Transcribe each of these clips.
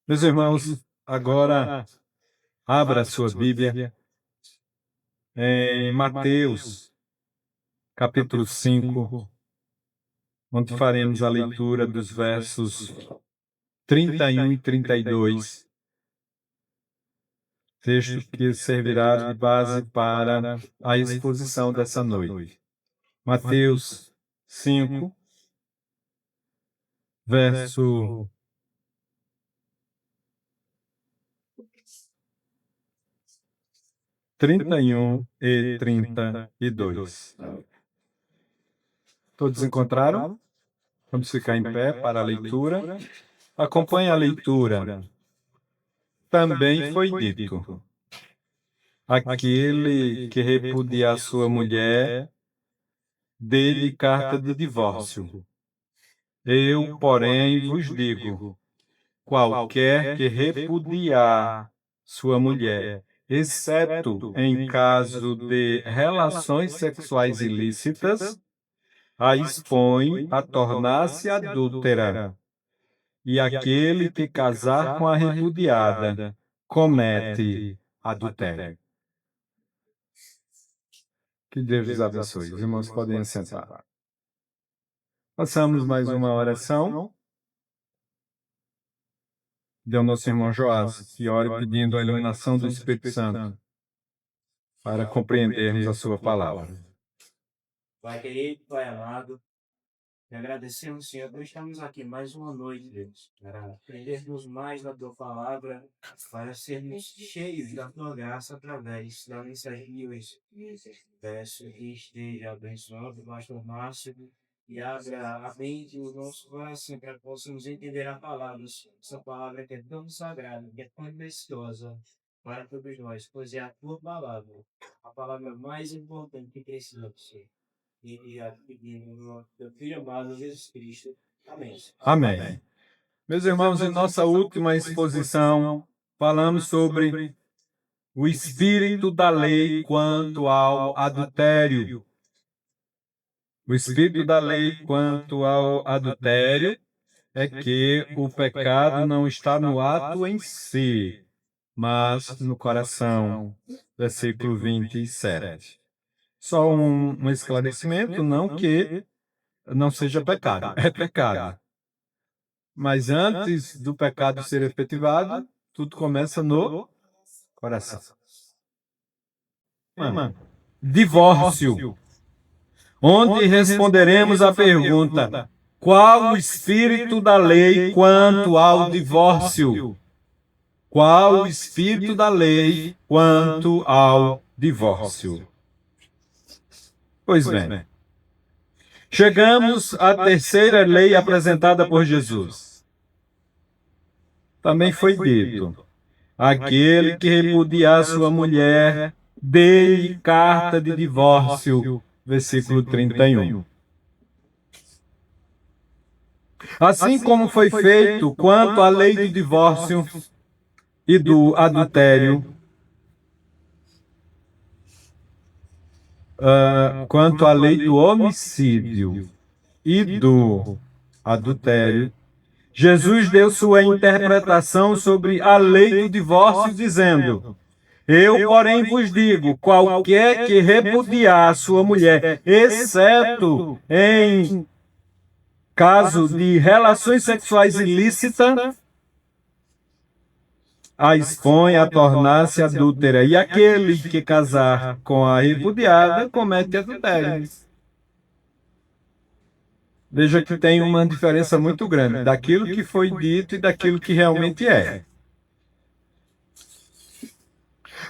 Meus irmãos, agora abra sua Bíblia em Mateus, capítulo 5, onde faremos a leitura dos versos 31 e 32, texto que servirá de base para a exposição dessa noite. Mateus 5, verso 31 e 32. Todos encontraram? Vamos ficar em pé para a leitura. Acompanhe a leitura. Também foi dito: aquele que repudiar sua mulher, dê-lhe carta de divórcio. Eu, porém, vos digo: qualquer que repudiar sua mulher, exceto em caso de relações sexuais ilícitas, a expõe a tornar-se adúltera. E aquele que casar com a repudiada comete adultério. Que Deus os abençoe. Os irmãos podem assentar. Passamos mais uma oração. Deu nosso irmão Joás, que ore pedindo a iluminação do Espírito Santo para compreendermos a sua palavra. Pai querido, Pai amado, te agradecemos, Senhor, por estarmos aqui mais uma noite, Deus, para aprendermos mais da Tua palavra, para sermos cheios da Tua graça através das mensagens de hoje. Peço que esteja abençoando o pastor Márcio e abra a mente e o nosso coração para que possamos entender a palavra, Senhor. Essa palavra que é tão sagrada, que é tão preciosa para todos nós, pois é a Tua palavra, a palavra mais importante que precisamos, Senhor. E a pedimos do Filho amado Jesus Cristo. Amém. Amém. Meus irmãos, em nossa última exposição, falamos sobre o espírito da lei quanto ao adultério. O espírito da lei quanto ao adultério é que o pecado não está no ato em si, mas no coração. Versículo 27. Só um esclarecimento, não que não seja pecado, é pecado. Mas antes do pecado ser efetivado, tudo começa no coração. Divórcio, onde responderemos à pergunta: qual o espírito da lei quanto ao divórcio? Qual o espírito da lei quanto ao divórcio? Pois bem, chegamos à terceira lei apresentada por Jesus. Também foi dito: aquele que repudiar sua mulher, dê-lhe carta de divórcio. Versículo 31. Assim como foi feito quanto à lei do divórcio e do adultério, quanto à lei do homicídio e do adultério, Jesus deu sua interpretação sobre a lei do divórcio, dizendo: eu, porém, vos digo, qualquer que repudiar sua mulher, exceto em caso de relações sexuais ilícitas, a expõe a tornar-se adúltera. E aquele que casar com a repudiada comete adultério. Veja que tem uma diferença muito grande daquilo que foi dito e daquilo que realmente é.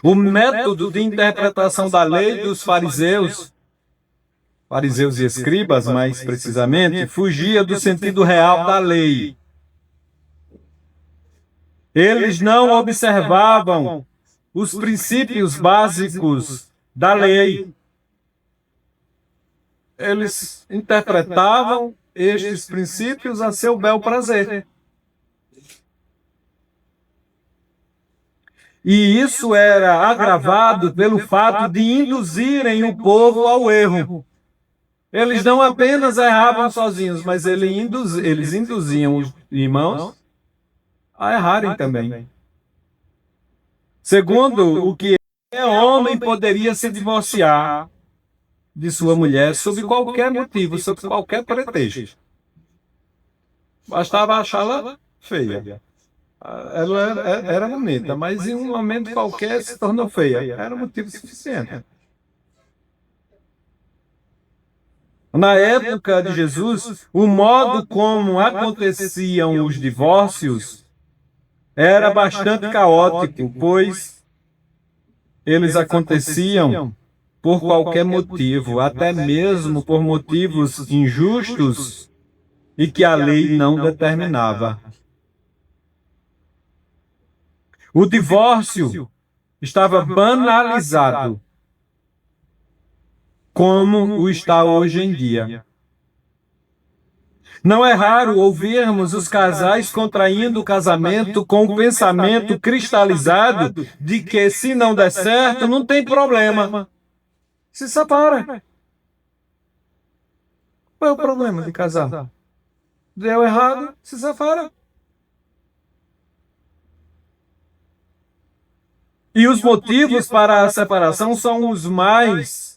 O método de interpretação da lei dos fariseus e escribas, mais precisamente, fugia do sentido real da lei. Eles não observavam os princípios básicos da lei. Eles interpretavam estes princípios a seu bel prazer. E isso era agravado pelo fato de induzirem o povo ao erro. Eles não apenas erravam sozinhos, mas eles induziam os irmãos a errarem também. Segundo o que homem poderia se divorciar de sua mulher sob qualquer motivo, sob qualquer pretexto. Bastava achá-la feia. Ela era bonita, mas em um momento qualquer se tornou feia. Era motivo suficiente. Na época de Jesus, o modo como aconteciam os divórcios era bastante caótico, pois eles aconteciam por qualquer motivo, até mesmo por motivos injustos e que a lei não determinava. O divórcio estava banalizado, como o está hoje em dia. Não é raro ouvirmos os casais contraindo o casamento com o pensamento cristalizado de que, se não der certo, não tem problema. Se separa. Qual é o problema de casar? Deu errado, se separa. E os motivos para a separação são os mais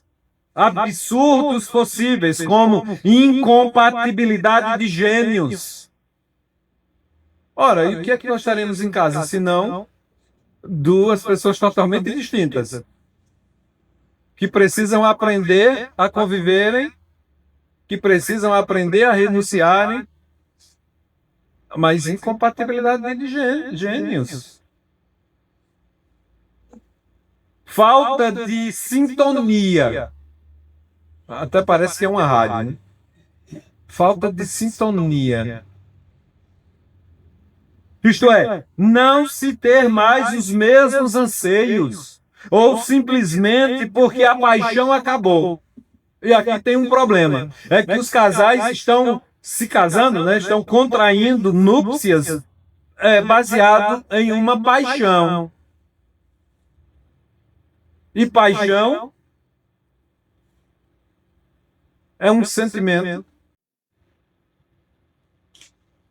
absurdos possíveis, como incompatibilidade de gênios. Ora, e o que é que nós teremos em casa, se não duas pessoas totalmente distintas, que precisam aprender a conviverem, que precisam aprender a renunciarem, mas incompatibilidade de gênios. Falta de sintonia. Até parece que é uma rádio, né? Falta de sintonia. Isto é, não se ter mais os mesmos anseios, ou simplesmente porque a paixão acabou. E aqui tem um problema, é que os casais estão se casando, né? Estão contraindo núpcias baseado em uma paixão. E paixão é um sentimento.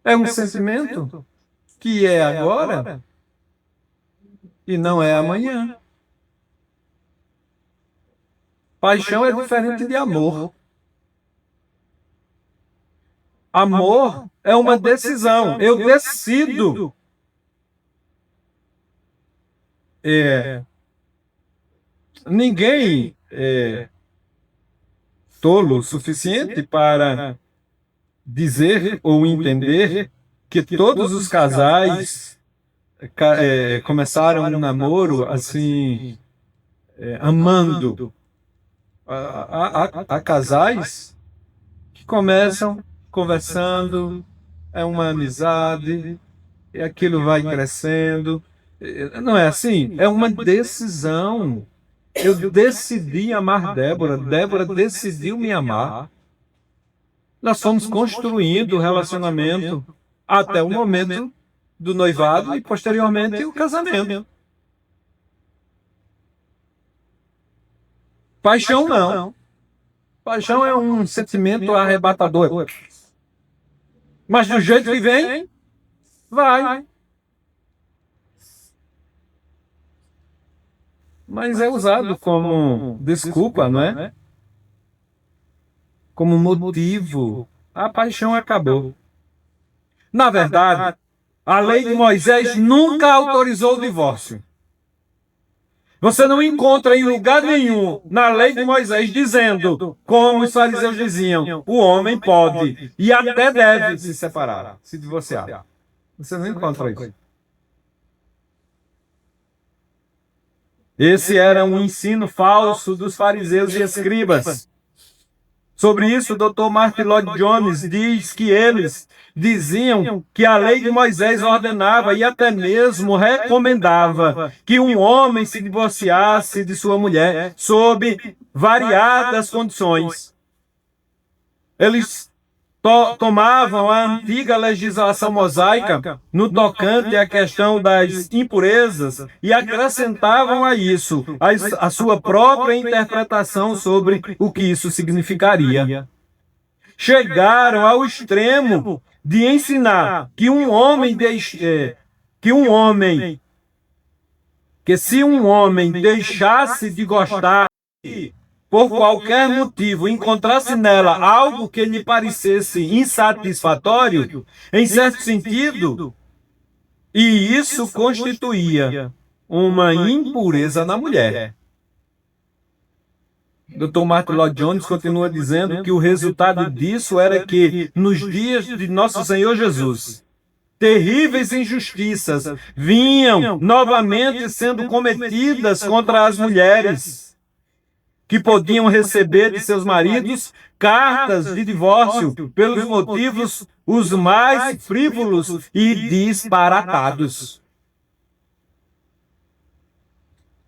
É um sentimento que é agora e não é amanhã. Paixão é diferente de amor. Amor é uma decisão. Eu decido. Ninguém é tolo o suficiente para dizer ou entender que todos os casais começaram um namoro assim, amando. Há casais que começam conversando, é uma amizade, e aquilo vai crescendo. Não é assim? É uma decisão. Eu decidi amar Débora, Débora decidiu me amar. Nós fomos construindo o relacionamento até o momento do noivado e, posteriormente, o casamento. Paixão não. Paixão é um sentimento arrebatador. Mas do jeito que vem, vai. Mas é usado como desculpa, não é? Como motivo. A paixão acabou. Na verdade, a lei de Moisés nunca autorizou o divórcio. Você não encontra em lugar nenhum na lei de Moisés dizendo, como os fariseus diziam, o homem pode e até deve se separar, se divorciar. Você não encontra isso. Esse era um ensino falso dos fariseus e escribas. Sobre isso, o Dr. Martin Lloyd Jones diz que eles diziam que a lei de Moisés ordenava e até mesmo recomendava que um homem se divorciasse de sua mulher sob variadas condições. Eles tomavam a antiga legislação mosaica no tocante à questão das impurezas e acrescentavam a isso a sua própria interpretação sobre o que isso significaria. Chegaram ao extremo de ensinar que um homem que se um homem deixasse de gostar, por qualquer motivo, encontrasse nela algo que lhe parecesse insatisfatório, em certo sentido, e isso constituía uma impureza na mulher. Dr. Martin Lloyd Jones continua dizendo que o resultado disso era que, nos dias de Nosso Senhor Jesus, terríveis injustiças vinham novamente sendo cometidas contra as mulheres, que podiam receber de seus maridos cartas de divórcio pelos motivos os mais frívolos e disparatados.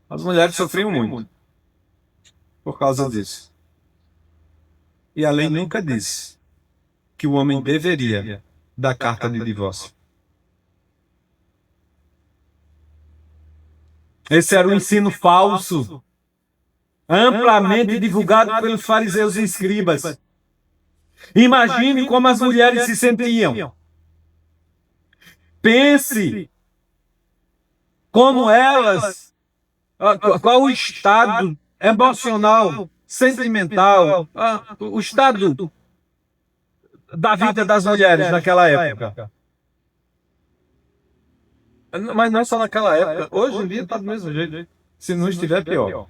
As mulheres sofriam muito por causa disso. E a lei nunca disse que o homem deveria dar carta de divórcio. Esse era um ensino falso, amplamente divulgado pelos fariseus e escribas. Imagine como as mulheres se sentiam. Pense como elas, qual o estado emocional, sentimental, o estado da vida das mulheres naquela época. Mas não só naquela época. Hoje em dia está do mesmo jeito. Se não estiver, pior.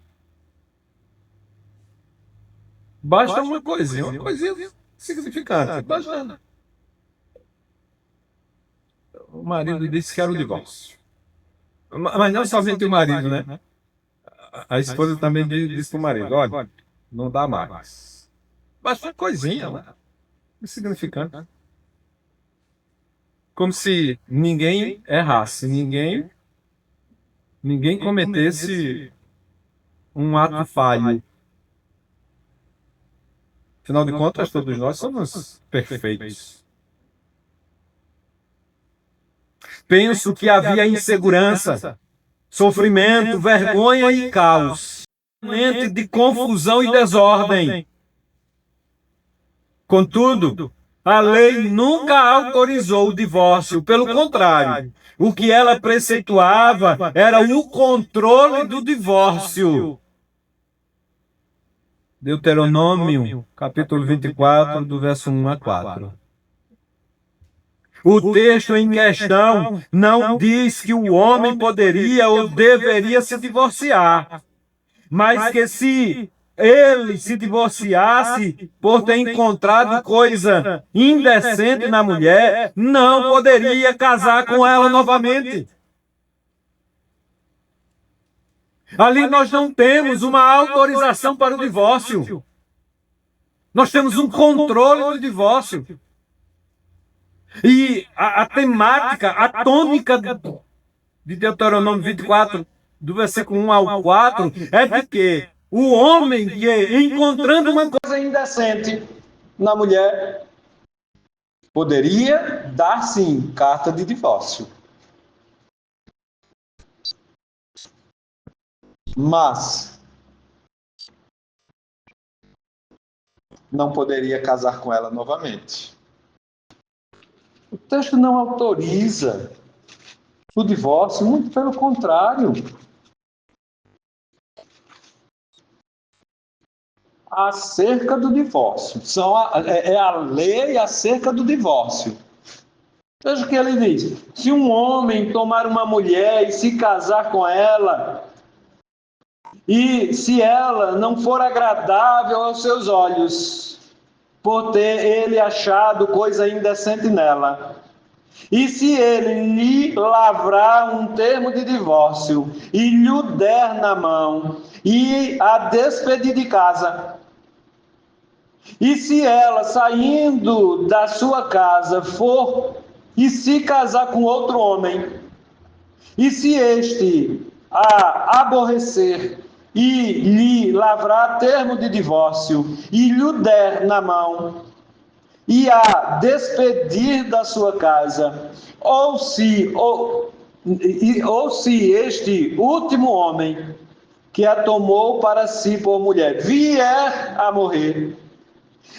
Basta uma coisinha significante. Basta. O marido disse que era o divórcio. Mas não somente o marido, né? A esposa também disse para o marido: olha, não dá mais. Basta uma coisinha, né? Insignificante. Como se ninguém errasse, ninguém cometesse um ato falho. Afinal de contas, todos nós somos perfeitos. Penso que havia insegurança, sofrimento, vergonha e caos, mente de confusão e desordem. Contudo, a lei nunca autorizou o divórcio, pelo contrário, o que ela preceituava era o controle do divórcio. Deuteronômio, capítulo 24, do verso 1 a 4. O texto em questão não diz que o homem poderia ou deveria se divorciar, mas que se ele se divorciasse por ter encontrado coisa indecente na mulher, não poderia casar com ela novamente. Ali nós não temos uma autorização para o divórcio. Nós temos um controle do divórcio. E a temática, a tônica de Deuteronômio 24, do versículo 1 ao 4, é de que o homem que, encontrando uma coisa indecente na mulher, poderia dar, sim, carta de divórcio. Mas não poderia casar com ela novamente. O texto não autoriza o divórcio, muito pelo contrário. Acerca do divórcio. É a lei acerca do divórcio. Veja o que ele diz. Se um homem tomar uma mulher e se casar com ela, e se ela não for agradável aos seus olhos, por ter ele achado coisa indecente nela, e se ele lhe lavrar um termo de divórcio e lhe der na mão e a despedir de casa, e se ela, saindo da sua casa, for e se casar com outro homem, e se este a aborrecer e lhe lavrar termo de divórcio e lhe der na mão e a despedir da sua casa, ou se este último homem que a tomou para si por mulher vier a morrer,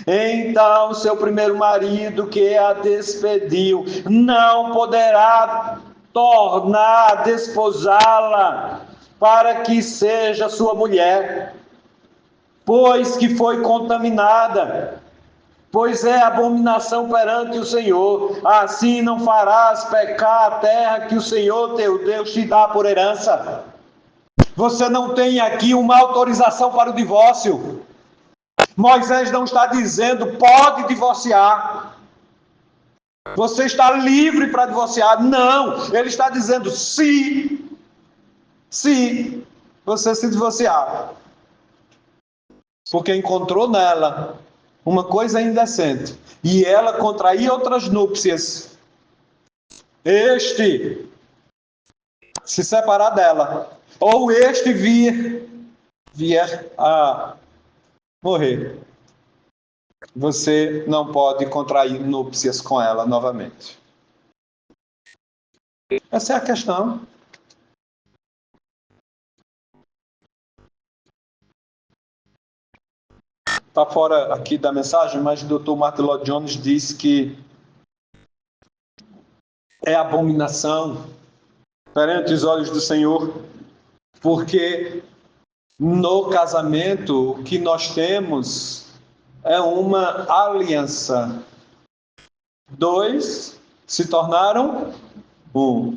então seu primeiro marido que a despediu não poderá tornar a desposá-la para que seja sua mulher, pois que foi contaminada, pois é abominação perante o Senhor. Assim não farás pecar a terra que o Senhor teu Deus te dá por herança. Você não tem aqui uma autorização para o divórcio. Moisés não está dizendo pode divorciar. Você está livre para divorciar. Não, ele está dizendo se você se divorciar, porque encontrou nela uma coisa indecente e ela contrair outras núpcias, este se separar dela, ou este vier a morrer, você não pode contrair núpcias com ela novamente. Essa é a questão. Está fora aqui da mensagem, mas o Dr. Martin Lloyd Jones diz que é abominação perante os olhos do Senhor, porque no casamento o que nós temos é uma aliança. Dois se tornaram um.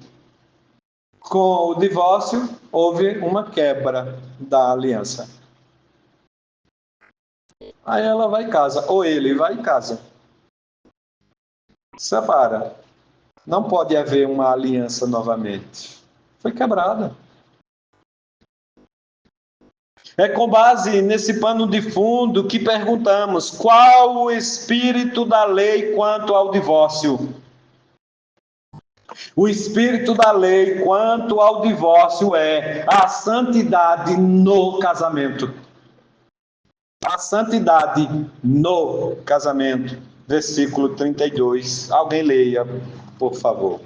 Com o divórcio, houve uma quebra da aliança. Aí ela vai em casa, ou ele vai em casa. Separa. Não pode haver uma aliança novamente. Foi quebrada. É com base nesse pano de fundo que perguntamos: qual o espírito da lei quanto ao divórcio? O espírito da lei quanto ao divórcio é a santidade no casamento. A santidade no casamento. Versículo 32. Alguém leia, por favor.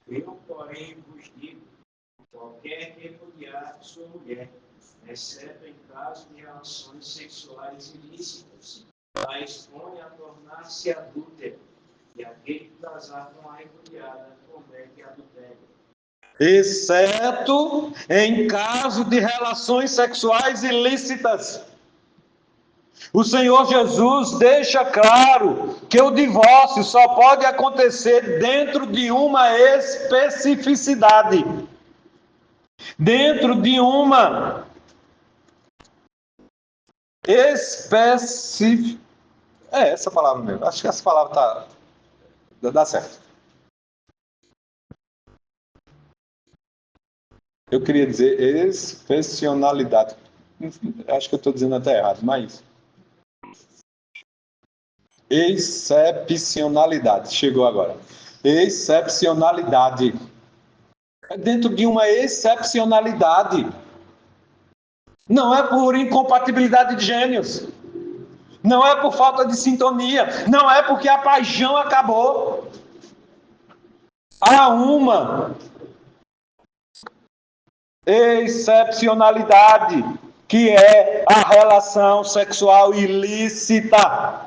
Eu, porém, vos digo: qualquer que repudiar sua mulher, exceto em caso de relações sexuais ilícitas, a expõe a tornar-se adúltero, e aquele que casar com a repudiada comete adultério. Exceto em caso de relações sexuais ilícitas. O Senhor Jesus deixa claro que o divórcio só pode acontecer dentro de uma especificidade. Dentro de uma essa palavra mesmo. Acho que essa palavra dá certo. Eu queria dizer excepcionalidade. Acho que eu estou dizendo até errado, mas excepcionalidade. Chegou agora. Excepcionalidade. É dentro de uma excepcionalidade. Não é por incompatibilidade de gênios. Não é por falta de sintonia. Não é porque a paixão acabou. Há uma excepcionalidade, que é a relação sexual ilícita.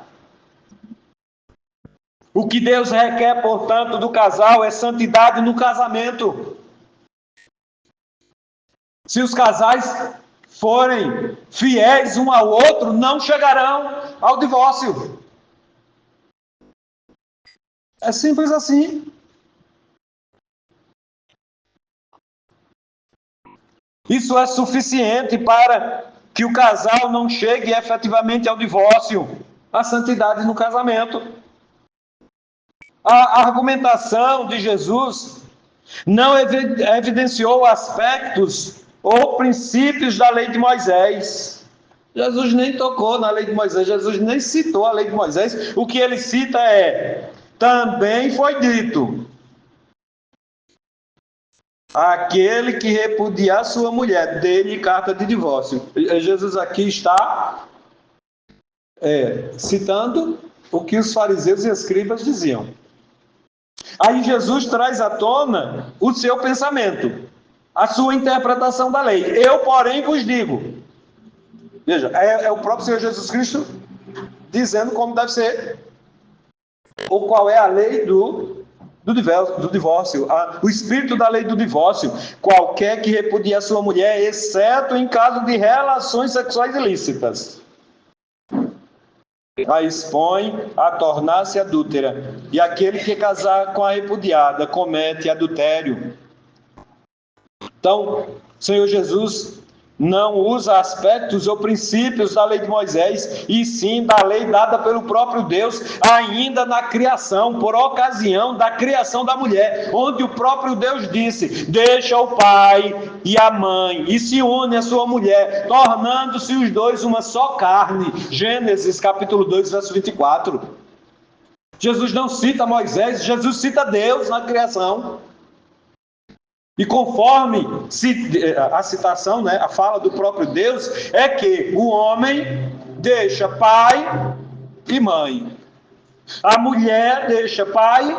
O que Deus requer, portanto, do casal é santidade no casamento. Se os casais forem fiéis um ao outro, não chegarão ao divórcio. É simples assim. Isso é suficiente para que o casal não chegue efetivamente ao divórcio. A santidade no casamento. A argumentação de Jesus não evidenciou aspectos ou princípios da lei de Moisés. Jesus nem tocou na lei de Moisés, Jesus nem citou a lei de Moisés. O que ele cita é: também foi dito, aquele que repudiar sua mulher, dê-lhe carta de divórcio. Jesus aqui está citando o que os fariseus e escribas diziam. Aí Jesus traz à tona o seu pensamento, a sua interpretação da lei. Eu, porém, vos digo. Veja, é o próprio Senhor Jesus Cristo dizendo como deve ser Ou qual é a lei do divórcio? O espírito da lei do divórcio. Qualquer que repudie a sua mulher, exceto em caso de relações sexuais ilícitas, a expõe a tornar-se adúltera. E aquele que casar com a repudiada comete adultério. Então, o Senhor Jesus não usa aspectos ou princípios da lei de Moisés, e sim da lei dada pelo próprio Deus, ainda na criação, por ocasião da criação da mulher, onde o próprio Deus disse: deixa o pai e a mãe, e se une à sua mulher, tornando-se os dois uma só carne. Gênesis capítulo 2, verso 24. Jesus não cita Moisés, Jesus cita Deus na criação. E conforme a citação, né, a fala do próprio Deus, é que o homem deixa pai e mãe. A mulher deixa pai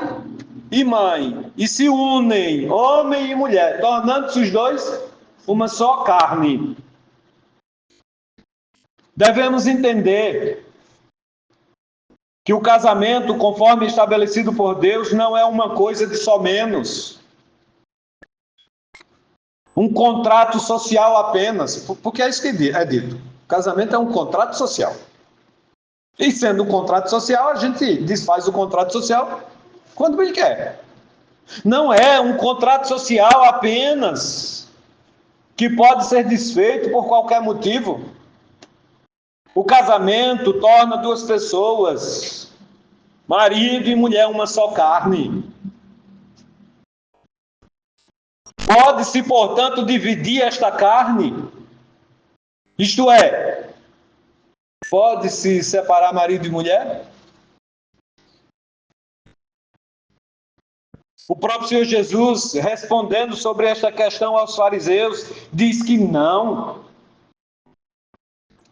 e mãe. E se unem, homem e mulher, tornando-se os dois uma só carne. Devemos entender que o casamento, conforme estabelecido por Deus, não é uma coisa de só menos. Um contrato social apenas, porque é isso que é dito. O casamento é um contrato social. E sendo um contrato social, a gente desfaz o contrato social quando bem quer. Não é um contrato social apenas que pode ser desfeito por qualquer motivo. O casamento torna duas pessoas, marido e mulher, uma só carne. Pode-se, portanto, dividir esta carne. Isto é, pode-se separar marido e mulher? O próprio Senhor Jesus, respondendo sobre esta questão aos fariseus, diz que não.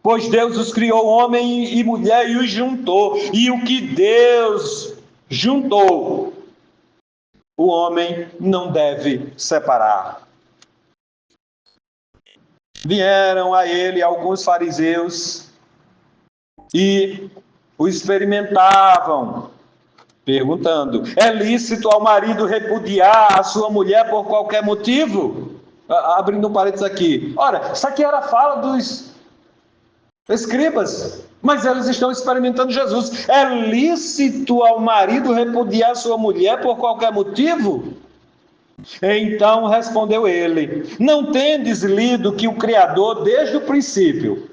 Pois Deus os criou homem e mulher e os juntou. E o que Deus juntou, o homem não deve separar. Vieram a ele alguns fariseus e o experimentavam, perguntando: é lícito ao marido repudiar a sua mulher por qualquer motivo? Abrindo um parênteses aqui. Ora, isso aqui era a fala dos escribas, mas eles estão experimentando Jesus. É lícito ao marido repudiar sua mulher por qualquer motivo? Então respondeu ele: não tendes lido que o Criador, desde o princípio,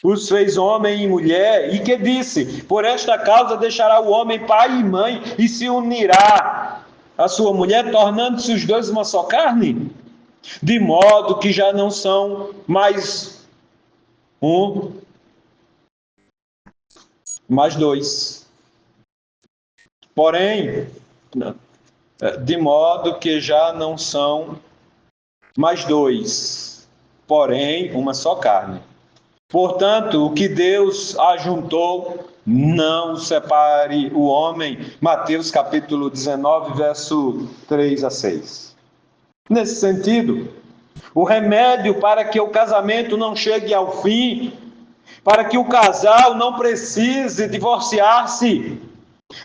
os fez homem e mulher, e que disse: por esta causa deixará o homem pai e mãe, e se unirá à sua mulher, tornando-se os dois uma só carne? De modo que já não são mais um, mais dois. Porém, de modo que já não são mais dois, porém uma só carne. Portanto, o que Deus ajuntou, não separe o homem. Mateus capítulo 19, verso 3 a 6. Nesse sentido, o remédio para que o casamento não chegue ao fim, para que o casal não precise divorciar-se,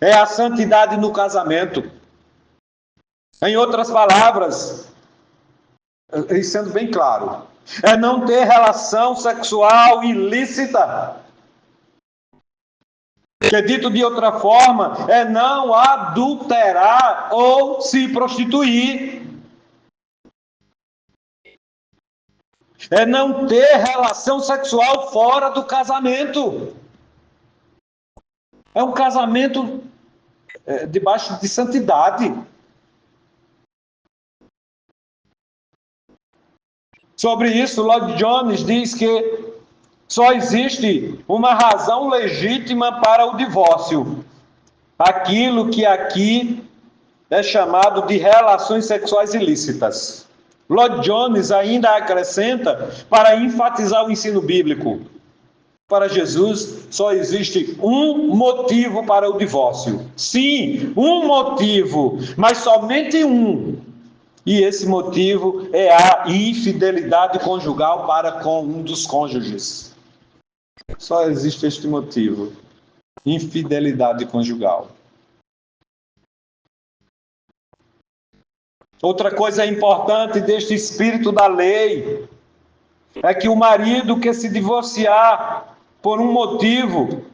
é a santidade no casamento. Em outras palavras, e sendo bem claro, é não ter relação sexual ilícita. Que dito de outra forma, é não adulterar ou se prostituir. É não ter relação sexual fora do casamento. É um casamento debaixo de santidade. Sobre isso, Lloyd Jones diz que só existe uma razão legítima para o divórcio: aquilo que aqui é chamado de relações sexuais ilícitas. Lloyd Jones ainda acrescenta, para enfatizar o ensino bíblico: para Jesus só existe um motivo para o divórcio. Sim, um motivo, mas somente um. E esse motivo é a infidelidade conjugal para com um dos cônjuges. Só existe este motivo. infidelidade conjugal. Outra coisa importante deste espírito da lei é que o marido que se divorciar por um motivo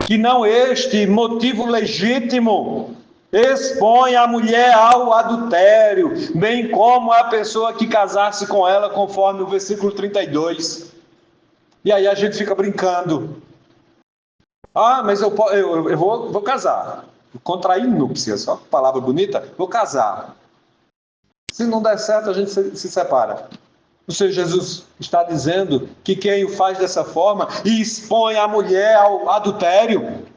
que não este motivo legítimo, expõe a mulher ao adultério, bem como a pessoa que casar-se com ela, conforme o versículo 32. E aí a gente fica brincando. Ah, mas eu vou casar. Contrair núpcias, ó, palavra bonita. Vou casar. Se não der certo, a gente se separa. O Senhor Jesus está dizendo que quem o faz dessa forma e expõe a mulher ao adultério.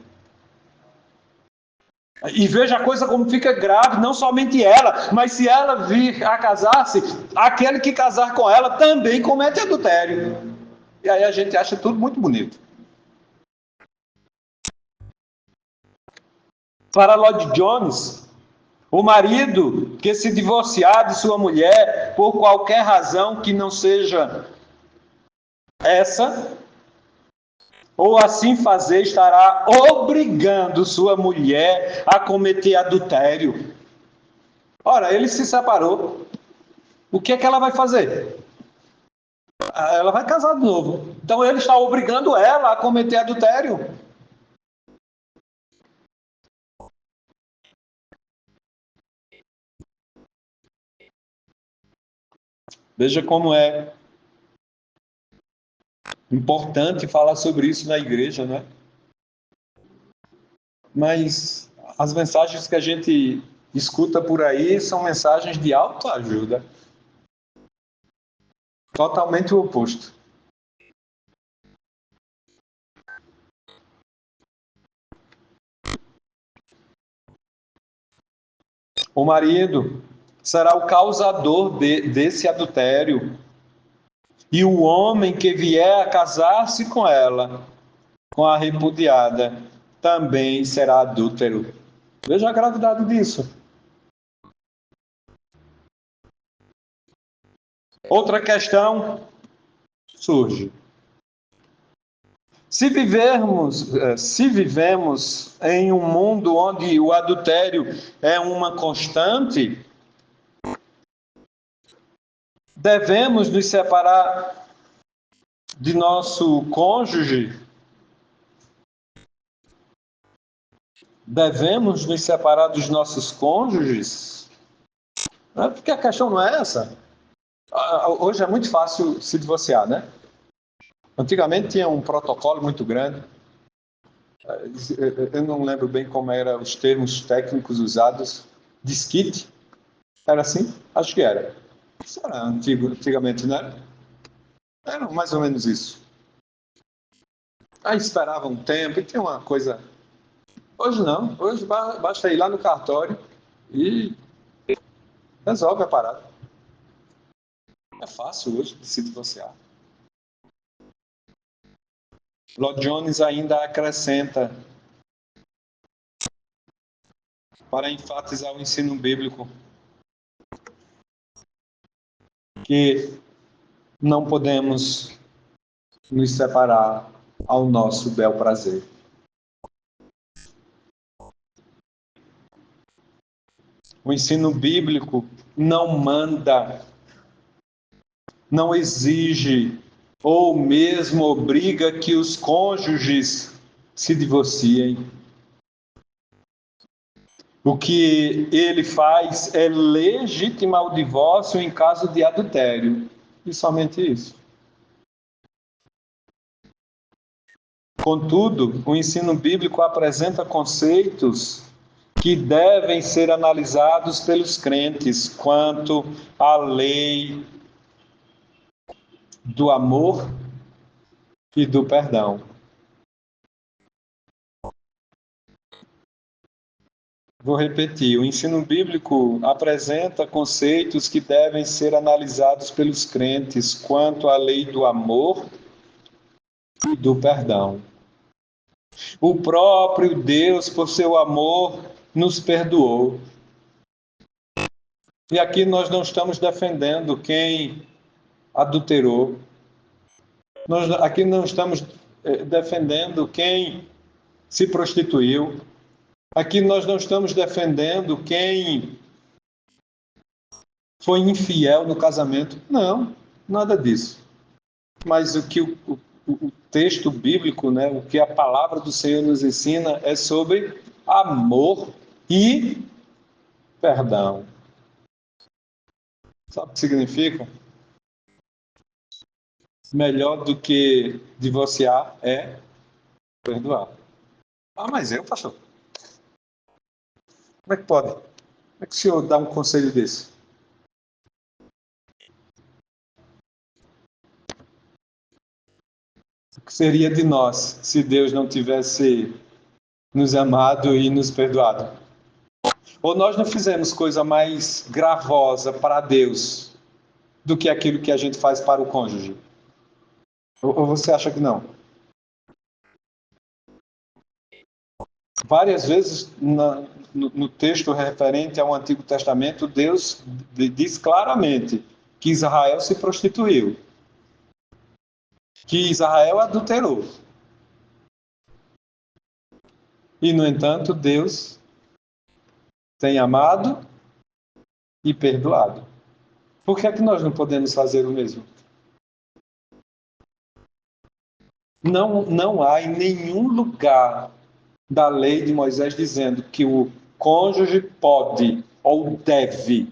E veja a coisa como fica grave, não somente ela, mas se ela vir a casar-se, aquele que casar com ela também comete adultério. E aí a gente acha tudo muito bonito. Para Lloyd Jones, o marido que se divorciar de sua mulher por qualquer razão que não seja essa, ou assim fazer, estará obrigando sua mulher a cometer adultério. Ora, ele se separou. O que é que ela vai fazer? Ela vai casar de novo. Então ele está obrigando ela a cometer adultério. Veja como é importante falar sobre isso na igreja, né? Mas as mensagens que a gente escuta por aí são mensagens de autoajuda. Totalmente o oposto. O marido será o causador desse adultério. E o homem que vier a casar-se com ela, com a repudiada, também será adúltero. Veja a gravidade disso. Outra questão surge. Se vivemos em um mundo onde o adultério é uma constante, devemos nos separar de nosso cônjuge? Devemos nos separar dos nossos cônjuges? Porque a questão não é essa. Hoje é muito fácil se divorciar, né? Antigamente tinha um protocolo muito grande. Eu não lembro bem como eram os termos técnicos usados. Disquite? Era assim? Acho que era. Isso era antigamente, não era? Era mais ou menos isso. Aí esperava um tempo e tinha uma coisa. Hoje não. Hoje basta ir lá no cartório e resolve a parada. É fácil hoje de se divorciar. Lloyd Jones ainda acrescenta, para enfatizar o ensino bíblico, que não podemos nos separar ao nosso bel prazer. O ensino bíblico não manda, não exige ou mesmo obriga que os cônjuges se divorciem. O que ele faz é legitimar o divórcio em caso de adultério. E somente isso. Contudo, o ensino bíblico apresenta conceitos que devem ser analisados pelos crentes quanto à lei do amor e do perdão. Vou repetir, o ensino bíblico apresenta conceitos que devem ser analisados pelos crentes quanto à lei do amor e do perdão. O próprio Deus, por seu amor, nos perdoou. E aqui nós não estamos defendendo quem adulterou. Nós aqui não estamos defendendo quem se prostituiu. Aqui nós não estamos defendendo quem foi infiel no casamento. Não, nada disso. Mas o que o texto bíblico, né, o que a palavra do Senhor nos ensina é sobre amor e perdão. Sabe o que significa? Melhor do que divorciar é perdoar. Ah, mas pastor? Como é que pode? Como é que o senhor dá um conselho desse? O que seria de nós se Deus não tivesse nos amado e nos perdoado? Ou nós não fizemos coisa mais gravosa para Deus do que aquilo que a gente faz para o cônjuge? Ou você acha que não? Várias vezes no texto referente ao Antigo Testamento, Deus diz claramente que Israel se prostituiu, que Israel adulterou. E, no entanto, Deus tem amado e perdoado. Por que é que nós não podemos fazer o mesmo? Não há em nenhum lugar da lei de Moisés dizendo que o cônjuge pode ou deve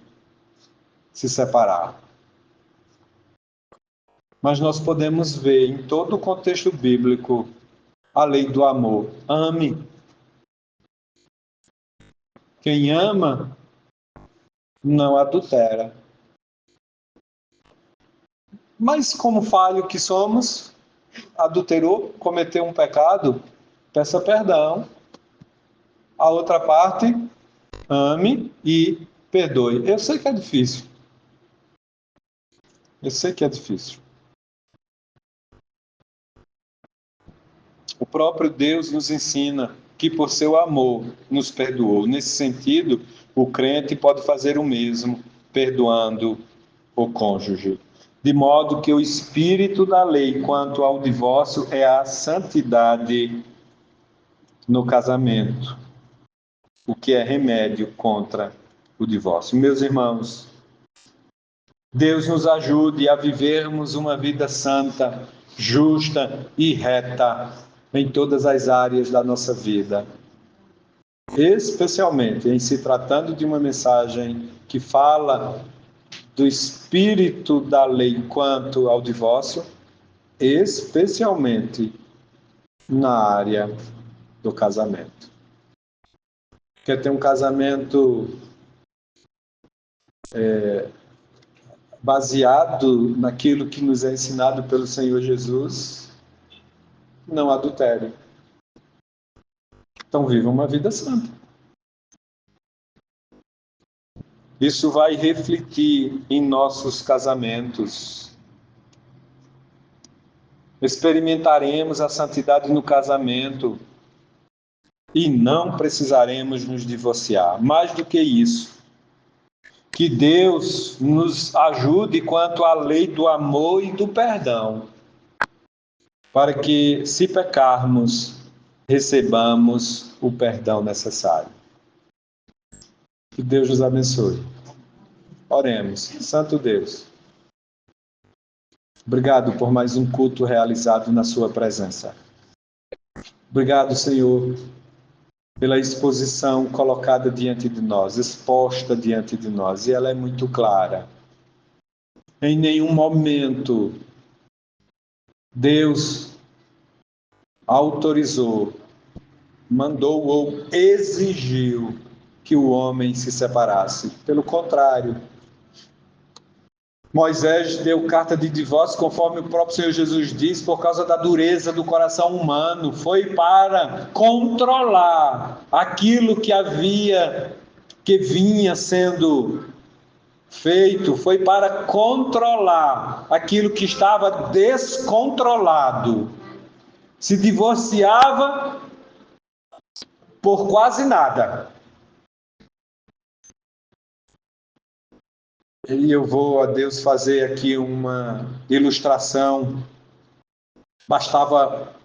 se separar. Mas nós podemos ver em todo o contexto bíblico a lei do amor. Ame. Quem ama não adultera. Mas como falho que somos, adulterou, cometeu um pecado, peça perdão. A outra parte, ame e perdoe. Eu sei que é difícil. Eu sei que é difícil. O próprio Deus nos ensina que por seu amor nos perdoou. Nesse sentido, o crente pode fazer o mesmo, perdoando o cônjuge. De modo que o espírito da lei quanto ao divórcio é a santidade no casamento, o que é remédio contra o divórcio. Meus irmãos, Deus nos ajude a vivermos uma vida santa, justa e reta em todas as áreas da nossa vida. Especialmente em se tratando de uma mensagem que fala do espírito da lei quanto ao divórcio, especialmente na área do casamento. Quer ter um casamento baseado naquilo que nos é ensinado pelo Senhor Jesus? Não adultere. Então viva uma vida santa. Isso vai refletir em nossos casamentos. Experimentaremos a santidade no casamento e não precisaremos nos divorciar. Mais do que isso, que Deus nos ajude quanto à lei do amor e do perdão, para que, se pecarmos, recebamos o perdão necessário. Que Deus nos abençoe. Oremos. Santo Deus, obrigado por mais um culto realizado na sua presença. Obrigado, Senhor, pela exposição colocada diante de nós, exposta diante de nós, e ela é muito clara. Em nenhum momento Deus autorizou, mandou ou exigiu que o homem se separasse. Pelo contrário, Moisés deu carta de divórcio, conforme o próprio Senhor Jesus diz, por causa da dureza do coração humano. Foi para controlar aquilo que vinha sendo feito, foi para controlar aquilo que estava descontrolado. Se divorciava por quase nada. E eu vou, a Deus, fazer aqui uma ilustração. Bastava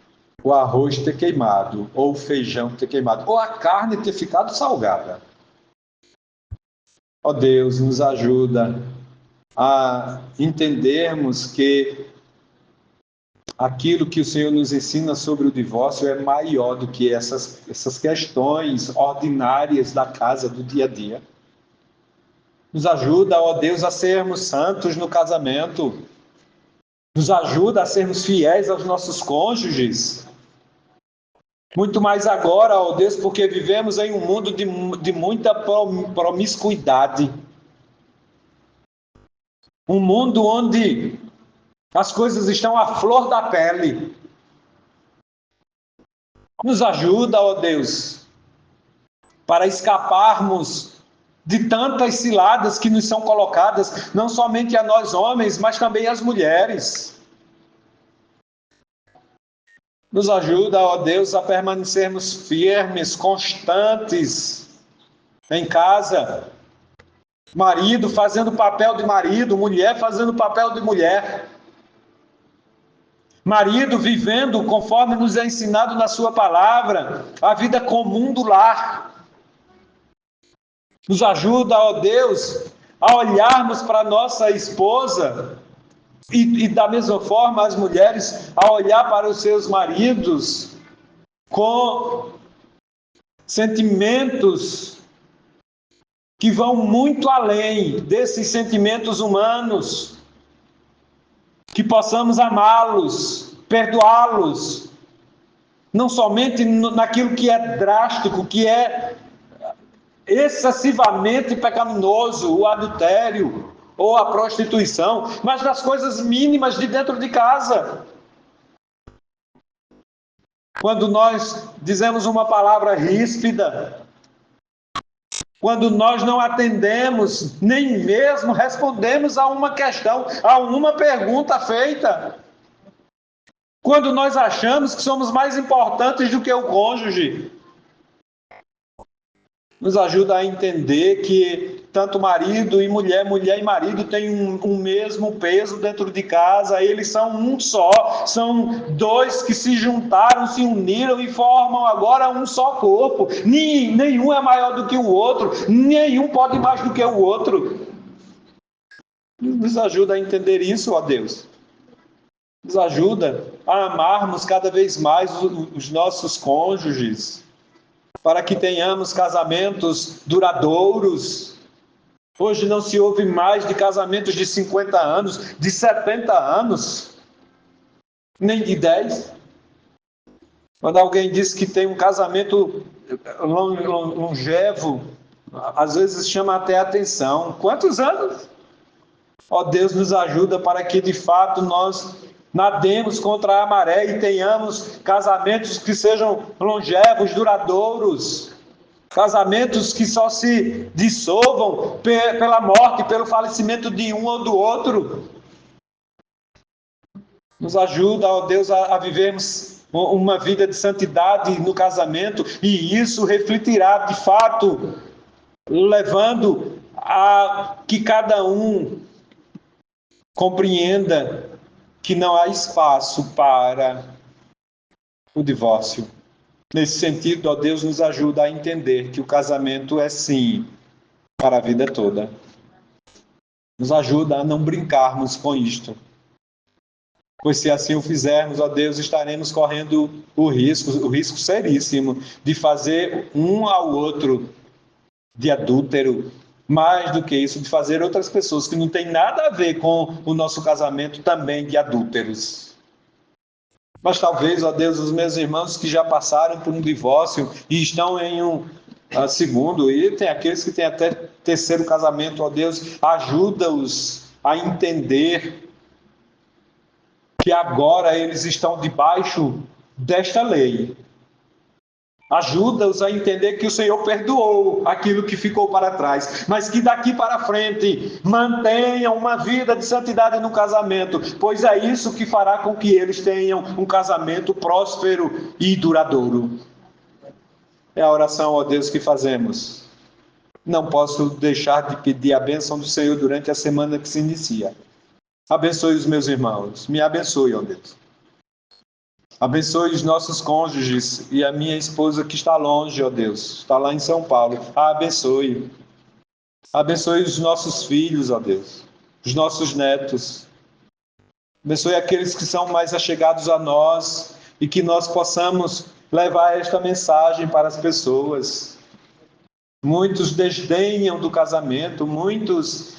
o arroz ter queimado, ou o feijão ter queimado, ou a carne ter ficado salgada. Ó Deus, nos ajuda a entendermos que aquilo que o Senhor nos ensina sobre o divórcio é maior do que essas questões ordinárias da casa, do dia a dia. Nos ajuda, ó Deus, a sermos santos no casamento. Nos ajuda a sermos fiéis aos nossos cônjuges. Muito mais agora, ó Deus, porque vivemos em um mundo de muita promiscuidade. Um mundo onde as coisas estão à flor da pele. Nos ajuda, ó Deus, para escaparmos de tantas ciladas que nos são colocadas, não somente a nós homens, mas também às mulheres. Nos ajuda, ó Deus, a permanecermos firmes, constantes em casa. Marido fazendo o papel de marido, mulher fazendo o papel de mulher. Marido vivendo conforme nos é ensinado na sua palavra, a vida comum do lar. Nos ajuda, ó Deus, a olharmos para nossa esposa e da mesma forma as mulheres a olhar para os seus maridos com sentimentos que vão muito além desses sentimentos humanos, que possamos amá-los, perdoá-los, não somente naquilo que é drástico, que é excessivamente pecaminoso, o adultério ou a prostituição, mas nas coisas mínimas de dentro de casa. Quando nós dizemos uma palavra ríspida, quando nós não atendemos, nem mesmo respondemos a uma questão, a uma pergunta feita, quando nós achamos que somos mais importantes do que o cônjuge, nos ajuda a entender que tanto marido e mulher e marido têm um mesmo peso dentro de casa, eles são um só, são dois que se juntaram, se uniram e formam agora um só corpo. Nenhum é maior do que o outro, nenhum pode mais do que o outro. Nos ajuda a entender isso, ó Deus. Nos ajuda a amarmos cada vez mais os nossos cônjuges, para que tenhamos casamentos duradouros. Hoje não se ouve mais de casamentos de 50 anos, de 70 anos, nem de 10. Quando alguém diz que tem um casamento longevo, às vezes chama até atenção. Quantos anos? Ó Deus, nos ajuda para que de fato nós nademos contra a maré e tenhamos casamentos que sejam longevos, duradouros. Casamentos que só se dissolvam pela morte, pelo falecimento de um ou do outro. Nos ajuda, ó Deus, a vivermos uma vida de santidade no casamento, e isso refletirá de fato, levando a que cada um compreenda que não há espaço para o divórcio. Nesse sentido, ó Deus, nos ajuda a entender que o casamento é sim para a vida toda. Nos ajuda a não brincarmos com isto. Pois se assim o fizermos, ó Deus, estaremos correndo o risco seríssimo de fazer um ao outro de adúltero, mais do que isso, de fazer outras pessoas que não têm nada a ver com o nosso casamento também de adúlteros. Mas talvez, ó Deus, os meus irmãos que já passaram por um divórcio e estão em um segundo, e tem aqueles que têm até terceiro casamento, ó Deus, ajuda-os a entender que agora eles estão debaixo desta lei. Ajuda-os a entender que o Senhor perdoou aquilo que ficou para trás, mas que daqui para frente mantenham uma vida de santidade no casamento, pois é isso que fará com que eles tenham um casamento próspero e duradouro. É a oração, ó Deus, que fazemos. Não posso deixar de pedir a bênção do Senhor durante a semana que se inicia. Abençoe os meus irmãos. Me abençoe, ó Deus. Abençoe os nossos cônjuges e a minha esposa que está longe, ó Deus, está lá em São Paulo. A abençoe. Abençoe os nossos filhos, ó Deus, os nossos netos. Abençoe aqueles que são mais achegados a nós e que nós possamos levar esta mensagem para as pessoas. Muitos desdenham do casamento, muitos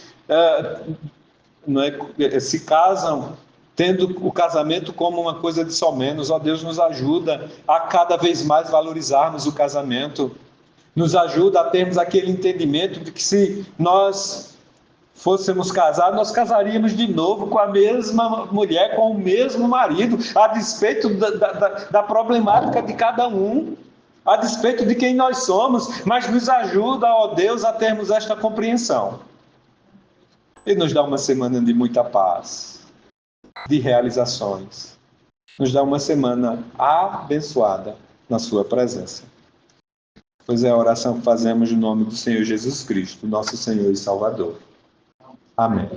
se casam tendo o casamento como uma coisa de só menos. Ó Deus, nos ajuda a cada vez mais valorizarmos o casamento. Nos ajuda a termos aquele entendimento de que se nós fôssemos casar, nós casaríamos de novo com a mesma mulher, com o mesmo marido, a despeito da problemática de cada um, a despeito de quem nós somos, mas nos ajuda, ó Deus, a termos esta compreensão. E nos dá uma semana de muita paz, de realizações. Nos dá uma semana abençoada na sua presença. Pois é a oração que fazemos no nome do Senhor Jesus Cristo, nosso Senhor e Salvador. Amém.